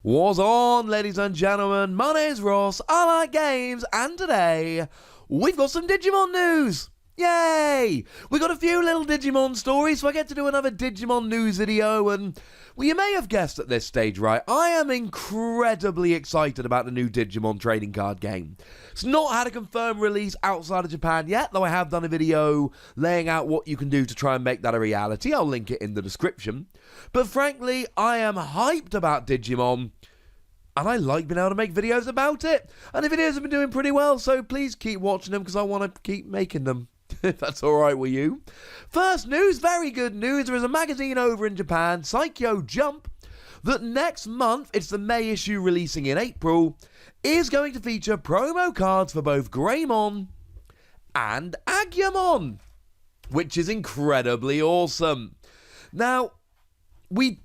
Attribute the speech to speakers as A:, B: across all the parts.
A: What's on, ladies and gentlemen? My name's Ross, I like games, and today we've got some Digimon news! Yay! We got a few little Digimon stories, so I get to do another Digimon news video, and well, you may have guessed at this stage, right? I am incredibly excited about the new Digimon trading card game. It's not had a confirmed release outside of Japan yet, though I have done a video laying out what you can do to try and make that a reality. I'll link it in the description. But frankly, I am hyped about Digimon, and I like being able to make videos about it. And the videos have been doing pretty well, so please keep watching them because I want to keep making them. If that's alright with you. First news, very good news. There is a magazine over in Japan, Psycho Jump, that next month, it's the May issue releasing in April, is going to feature promo cards for both Greymon and Agumon, which is incredibly awesome. Now, we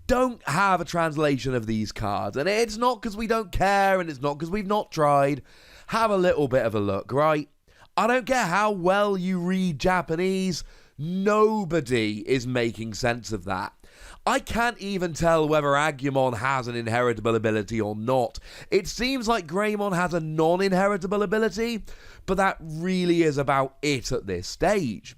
A: don't have a translation of these cards, and it's not because we don't care, and it's not because we've not tried. Have a little bit of a look, right? I don't care how well you read Japanese, nobody is making sense of that. I can't even tell whether Agumon has an inheritable ability or not. It seems like Greymon has a non-inheritable ability, but that really is about it at this stage.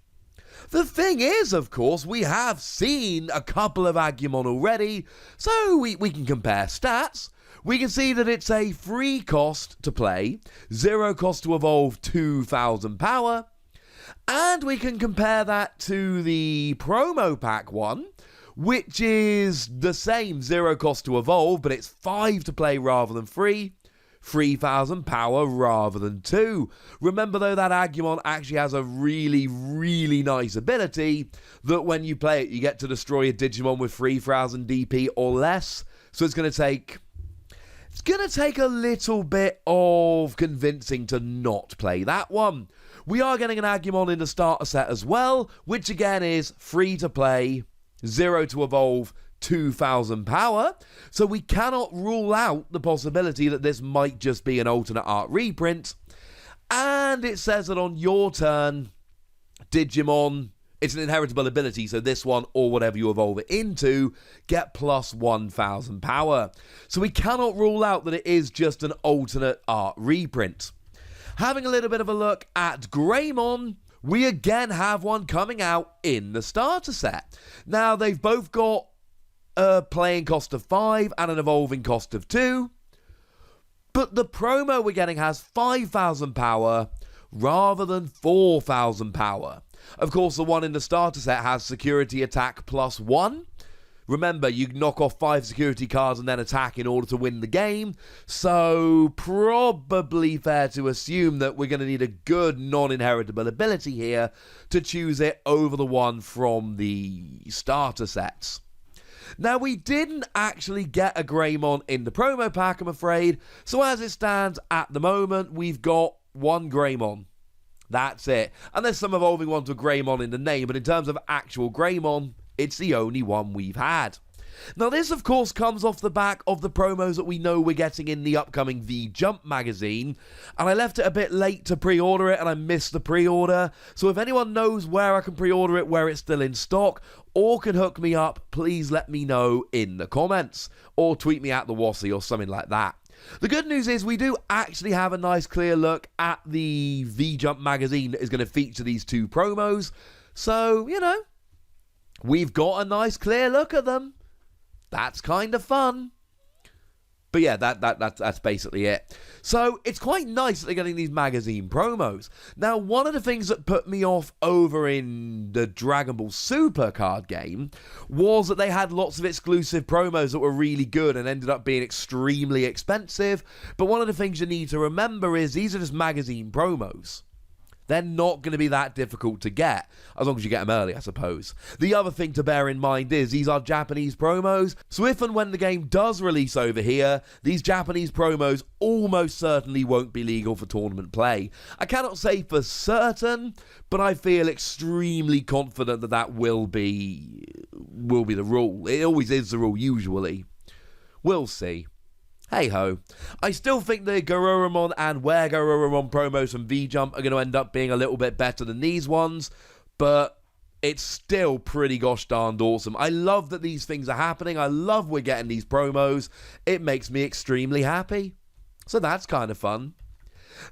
A: The thing is, of course, we have seen a couple of Agumon already, so we can compare stats. We can see that it's a free cost to play, 0 cost to evolve, 2,000 power, and we can compare that to the promo pack one, which is the same, 0 cost to evolve, but it's 5 to play rather than 3, 3,000 power rather than 2. Remember though, that Agumon actually has a really, really nice ability that when you play it, you get to destroy a Digimon with 3,000 DP or less, so it's going to take a little bit of convincing to not play that one. We are getting an Agumon in the starter set as well, which again is free to play, 0 to evolve, 2,000 power. So we cannot rule out the possibility that this might just be an alternate art reprint. And it says that on your turn, Digimon, it's an inheritable ability, so this one, or whatever you evolve it into, get plus 1,000 power. So we cannot rule out that it is just an alternate art reprint. Having a little bit of a look at Greymon, we again have one coming out in the starter set. Now, they've both got a playing cost of 5 and an evolving cost of 2, but the promo we're getting has 5,000 power rather than 4,000 power. Of course, the one in the starter set has security attack plus 1. Remember, you knock off 5 security cards and then attack in order to win the game. So, probably fair to assume that we're going to need a good non-inheritable ability here to choose it over the one from the starter sets. Now, we didn't actually get a Greymon in the promo pack, I'm afraid. So, as it stands at the moment, we've got one Greymon. That's it. And there's some evolving ones with Greymon in the name, but in terms of actual Greymon, it's the only one we've had. Now, this, of course, comes off the back of the promos that we know we're getting in the upcoming The Jump magazine, and I left it a bit late to pre-order it, and I missed the pre-order, so if anyone knows where I can pre-order it, where it's still in stock, or can hook me up, please let me know in the comments, or tweet me at the Wossy or something like that. The good news is we do actually have a nice clear look at the V-Jump magazine that is going to feature these two promos. So, you know, we've got a nice clear look at them. That's kind of fun. But yeah, that's basically it. So it's quite nice that they're getting these magazine promos. Now, one of the things that put me off over in the Dragon Ball Super card game was that they had lots of exclusive promos that were really good and ended up being extremely expensive. But one of the things you need to remember is these are just magazine promos. They're not going to be that difficult to get, as long as you get them early, I suppose. The other thing to bear in mind is these are Japanese promos, so if and when the game does release over here, these Japanese promos almost certainly won't be legal for tournament play. I cannot say for certain, but I feel extremely confident that that will be the rule. It always is the rule, usually. We'll see. Hey-ho. I still think the Garurumon and Where Garurumon promos from V-Jump are going to end up being a little bit better than these ones, but it's still pretty gosh darned awesome. I love that these things are happening. I love we're getting these promos. It makes me extremely happy. So that's kind of fun.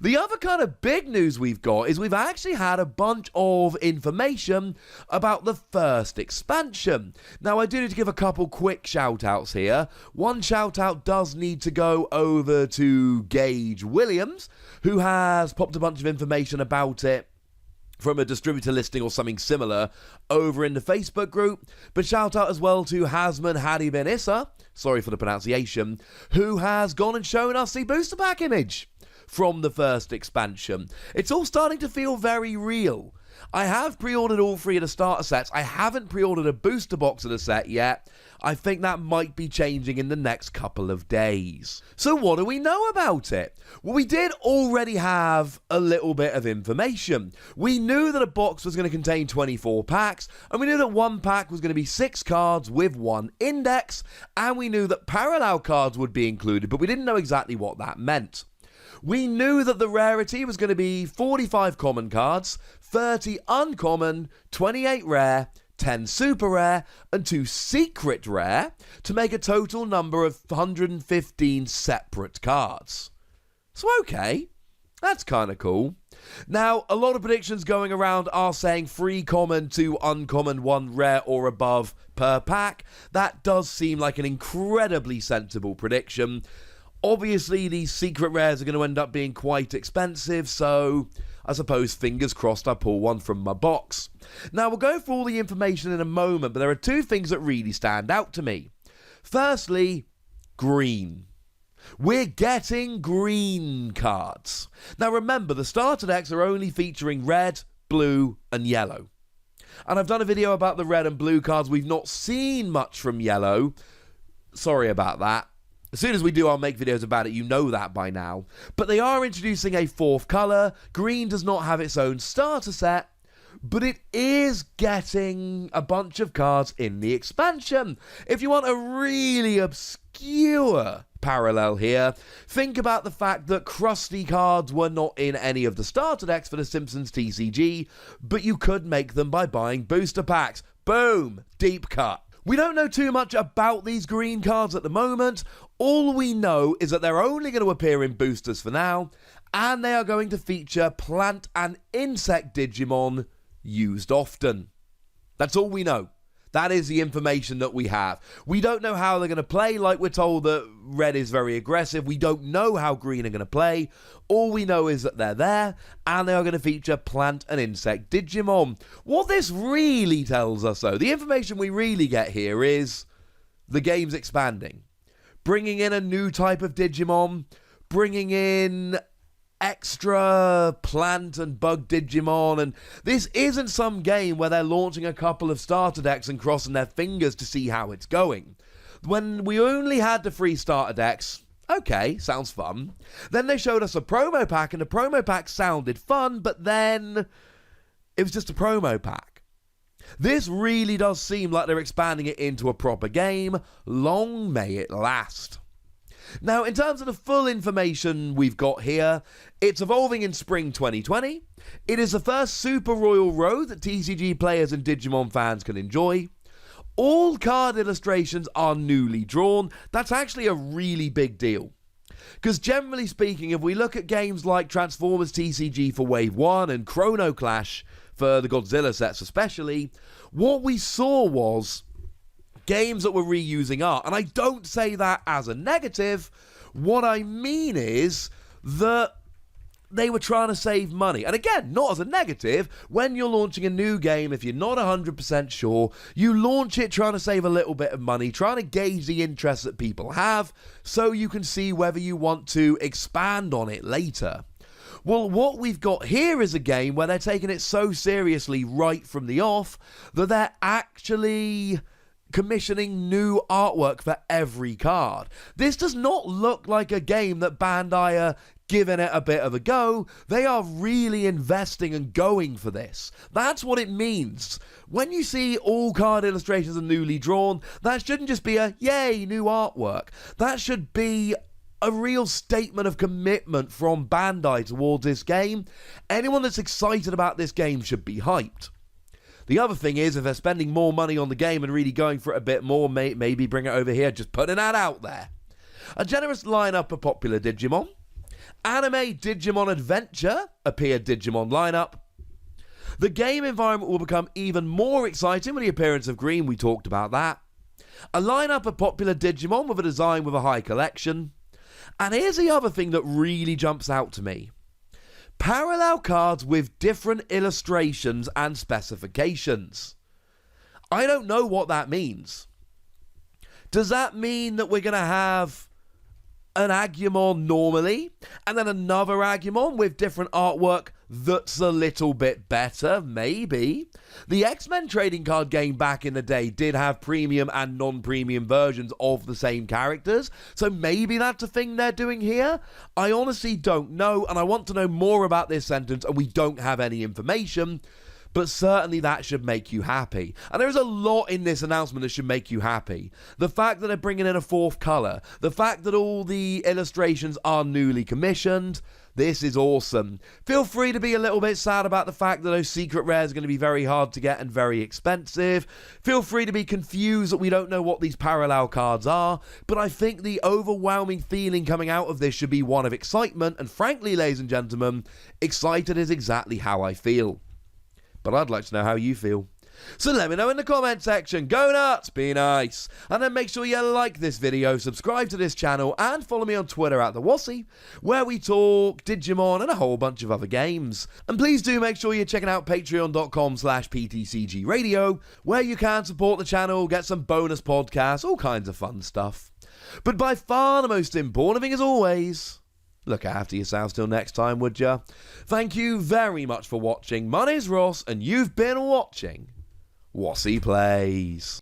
A: The other kind of big news we've got is we've actually had a bunch of information about the first expansion. Now, I do need to give a couple quick shout-outs here. One shout-out does need to go over to Gage Williams, who has popped a bunch of information about it from a distributor listing or something similar over in the Facebook group. But shout out as well to Hasman Hadi Ben Issa, sorry for the pronunciation, who has gone and shown us the booster pack image from the first expansion. It's all starting to feel very real. I have pre-ordered all 3 of the starter sets. I haven't pre-ordered a booster box of the set yet. I think that might be changing in the next couple of days. So what do we know about it? Well, we did already have a little bit of information. We knew that a box was going to contain 24 packs, and we knew that one pack was going to be 6 cards with 1 index, and we knew that parallel cards would be included, but we didn't know exactly what that meant. We knew that the rarity was going to be 45 common cards, 30 uncommon, 28 rare, 10 super rare, and 2 secret rare, to make a total number of 115 separate cards. So okay, that's kind of cool. Now, a lot of predictions going around are saying 3 common, 2 uncommon, 1 rare or above per pack. That does seem like an incredibly sensible prediction. Obviously, these secret rares are going to end up being quite expensive, so I suppose fingers crossed I pull one from my box. Now, we'll go through all the information in a moment, but there are 2 things that really stand out to me. Firstly, green. We're getting green cards. Now, remember, the starter decks are only featuring red, blue, and yellow. And I've done a video about the red and blue cards. We've not seen much from yellow. Sorry about that. As soon as we do, I'll make videos about it. You know that by now. But they are introducing a 4th colour. Green does not have its own starter set, but it is getting a bunch of cards in the expansion. If you want a really obscure parallel here, think about the fact that Krusty cards were not in any of the starter decks for the Simpsons TCG, but you could make them by buying booster packs. Boom! Deep cut. We don't know too much about these green cards at the moment. All we know is that they're only going to appear in boosters for now, and they are going to feature plant and insect Digimon used often. That's all we know. That is the information that we have. We don't know how they're going to play. Like, we're told that red is very aggressive. We don't know how green are going to play. All we know is that they're there, and they are going to feature plant and insect Digimon. What this really tells us, though, the information we really get here is the game's expanding. Bringing in a new type of Digimon, bringing in extra plant and bug Digimon, and this isn't some game where they're launching a couple of starter decks and crossing their fingers to see how it's going. When we only had the 3 starter decks, okay, sounds fun. Then they showed us a promo pack, and the promo pack sounded fun, but then it was just a promo pack. This really does seem like they're expanding it into a proper game. Long may it last. Now, in terms of the full information we've got here, it's evolving in spring 2020. It is the first Super Royal Road that TCG players and Digimon fans can enjoy. All card illustrations are newly drawn. That's actually a really big deal. Because generally speaking, if we look at games like Transformers TCG for Wave 1 and Chrono Clash for the Godzilla sets especially, what we saw was games that were reusing art. And I don't say that as a negative. What I mean is that they were trying to save money. And again, not as a negative. When you're launching a new game, if you're not 100% sure, you launch it trying to save a little bit of money, trying to gauge the interest that people have, so you can see whether you want to expand on it later. Well, what we've got here is a game where they're taking it so seriously right from the off that they're actually commissioning new artwork for every card. This does not look like a game that Bandai are giving it a bit of a go. They are really investing and going for this. That's what it means. When you see all card illustrations are newly drawn, that shouldn't just be a yay, new artwork. That should be a real statement of commitment from Bandai towards this game. Anyone that's excited about this game should be hyped. The other thing is, if they're spending more money on the game and really going for it a bit more, maybe bring it over here, just putting that out there. A generous lineup of popular Digimon. Anime Digimon Adventure appeared Digimon lineup. The game environment will become even more exciting with the appearance of Green, we talked about that. A lineup of popular Digimon with a design with a high collection. And here's the other thing that really jumps out to me. Parallel cards with different illustrations and specifications. I don't know what that means. Does that mean that we're going to have an Agumon normally, and then another Agumon with different artwork that's a little bit better? Maybe. The X-Men trading card game back in the day did have premium and non-premium versions of the same characters, so maybe that's a thing they're doing here. I honestly don't know, and I want to know more about this sentence, and we don't have any information. But certainly that should make you happy. And there's a lot in this announcement that should make you happy. The fact that they're bringing in a fourth colour. The fact that all the illustrations are newly commissioned. This is awesome. Feel free to be a little bit sad about the fact that those secret rares are going to be very hard to get and very expensive. Feel free to be confused that we don't know what these parallel cards are. But I think the overwhelming feeling coming out of this should be one of excitement. And frankly, ladies and gentlemen, excited is exactly how I feel. But I'd like to know how you feel. So let me know in the comment section. Go nuts, be nice. And then make sure you like this video, subscribe to this channel, and follow me on Twitter at the Wossy, where we talk Digimon and a whole bunch of other games. And please do make sure you're checking out patreon.com/PTCG Radio, where you can support the channel, get some bonus podcasts, all kinds of fun stuff. But by far the most important thing, as always, look after yourselves till next time, would ya? Thank you very much for watching. My name's Ross, and you've been watching Wossy Plays.